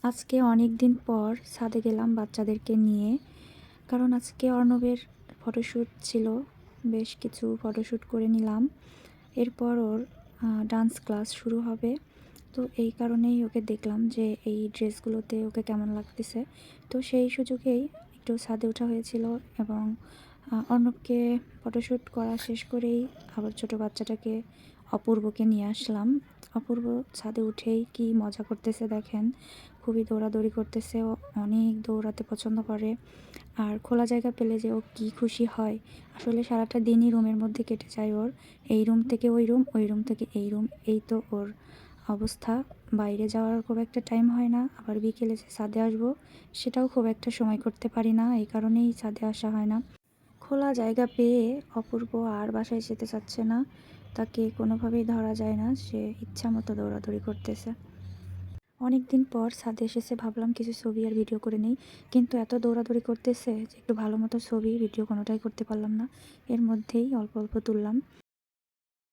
আজকে অনেক দিন পর ছাদে গেলাম বাচ্চাদেরকে নিয়ে। কারণ আজকে অর্ণবের ফটোশ্যুট ছিল। বেশ কিছু ফটোশ্যুট করে নিলাম। এরপর ওর ডান্স ক্লাস শুরু হবে। তো এই কারণেই ওকে দেখলাম যে এই ড্রেসগুলোতে ওকে কেমন লাগতেছে। তো সেই সুযোগেই একটু ছাদে ওঠা হয়েছিল এবং অর্ণবকে ফটোশ্যুট করা শেষ করেই আবার ছোট বাচ্চাটাকে অপূর্বকে নিয়ে আসলাম। অপূর্ব ছাদে উঠেই কি মজা করতেছে দেখেন। খুবই দৌড়াদৌড়ি করতেছে। ও অনেক দৌড়াতে পছন্দ করে। আর খোলা জায়গা পেলে যে ও কি খুশি হয়। আসলে সারাটা দিনই রুমের মধ্যে কেটে যায় ওর। এই রুম থেকে ওই রুম, ওই রুম থেকে এই রুম, এই তো ওর অবস্থা। বাইরে যাওয়ার খুব একটা টাইম হয় না। আবার বিকেলে যে ছাদে আসবো সেটাও খুব একটা সময় করতে পারি না। এই কারণেই ছাদে আসা হয় না। খোলা জায়গা পেয়ে অপূর্ব আর বাসায় যেতে চাচ্ছে না। তাকে কোনোভাবেই ধরা যায় না। সে ইচ্ছা মতো দৌড়াদৌড়ি করতেছে। অনেক দিন পর ছাদে এসেছে, ভাবলাম কিছু ছবি আর ভিডিও করে নেই। কিন্তু এত দৌড়াদৌড়ি করতেছে যে একটু ভালো মতো ছবি ভিডিও কোনোটাই করতে পারলাম না। এর মধ্যেই অল্প অল্প তুললাম।